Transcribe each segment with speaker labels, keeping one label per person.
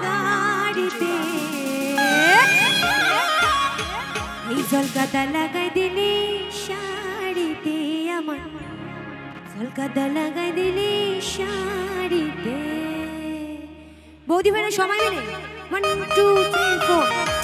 Speaker 1: গাড়িতে এই ঝলকাতা লাগাই দিলি শাড়িতে আমার ঝলকাতা লাগাই দিলি শাড়িতে বৌদি ভাইরা সময় মিলে 1 2 3 4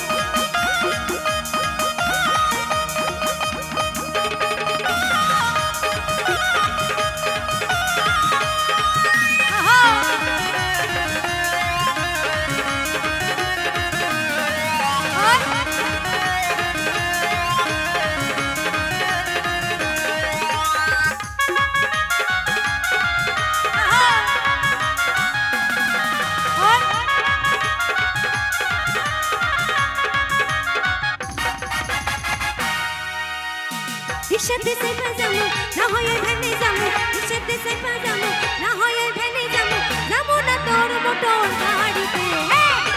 Speaker 1: ইশাতে সে পাজামু না হয় ভেনে যামু ইশাতে সে পাজামু না হয় ভেনে যামু যামু না তোর মোটর গাড়িতে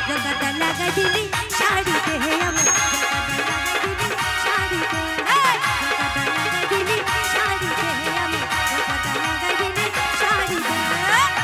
Speaker 1: ঝলকাতা লাগাই দিলি শাড়িতে হে আমার ঝলকাতা লাগাই দিলি শাড়িতে ঝলকাতা লাগাই দিলি শাড়িতে হে আমার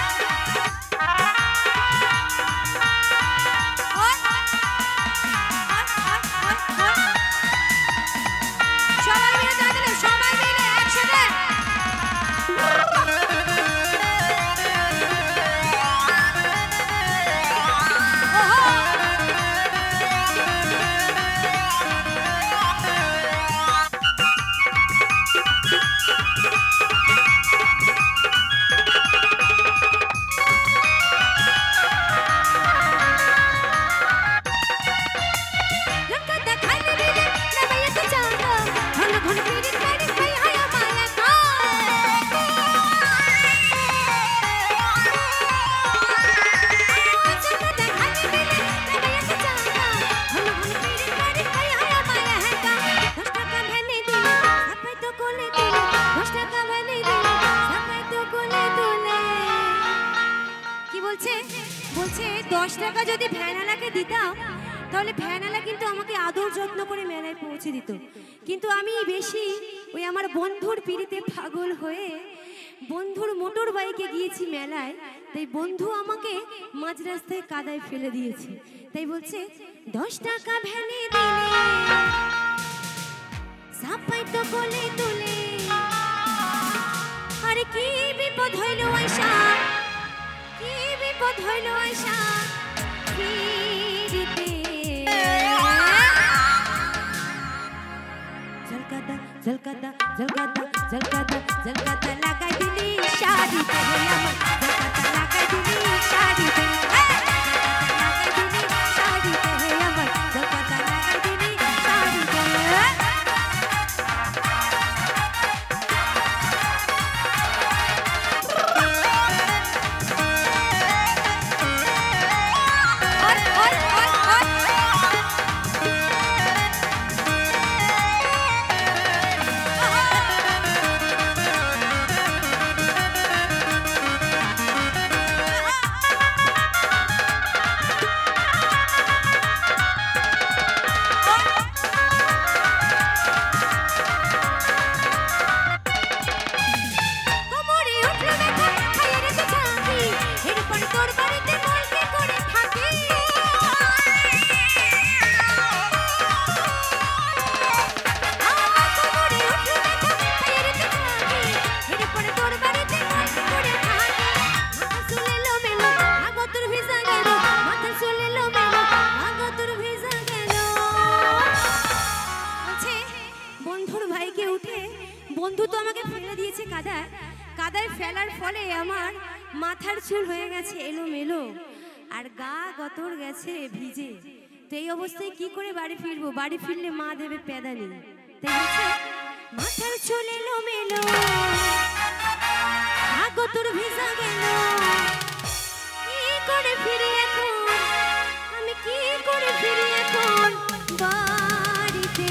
Speaker 1: বলছে 10 টাকা যদি ভ্যানালাকে দিতাম তাহলে ভ্যানালা কিন্তু আমাকে আদর যত্ন করে মেলায় পৌঁছে দিত কিন্তু আমি বেশি ওই আমার বন্ধুর পিড়িতে পাগল হয়ে বন্ধুর মোটর বাইকে গিয়েছি মেলায় তাই বন্ধু আমাকে মাঝ রাস্তায় কাদায় ফেলে দিয়েছে তাই বলছে 10 টাকা ভ্যানে দিলে সাপাই তো কোলে তুলে আরে কি বিপদ হইল আয়শা কি বিপদ হইল আয়শা পিড়িতে ঝলকাতা ঝলকাতা ঝলকাতা ঝলকাতা ঝলকাতা লাগাই দিলি শাড়িতে আমার ঝলকাতা লাগাই দিলি শাড়িতে লাগাই দিলি শাড়িতে আমার ঝলকাতা লাগাই দিলি শাড়িতে বন্ধু তো আমাকে ফেলে দিয়েছে কাদায় কাদায় ফেলার ফলে আমার মাথার চুল হয়ে গেছে এলোমেলো আর গা গতর গেছে ভিজে তো এই অবস্থায় কি করে বাড়ি ফিরবো বাড়ি ফিরলে মা দেবে পেদানি তাই বলছে মাথার চুল এলোমেলো গা গতর ভিজা গেল কি করে ফিরি এখন আমি কি করে ফিরি এখন বাড়িতে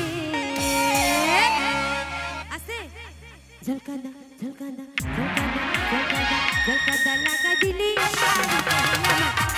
Speaker 1: ঝলকাতা ঝলকাতা ঝলকাতা ঝলকাতা ঝলকাতা লাগা দিলি শাড়িতে আমার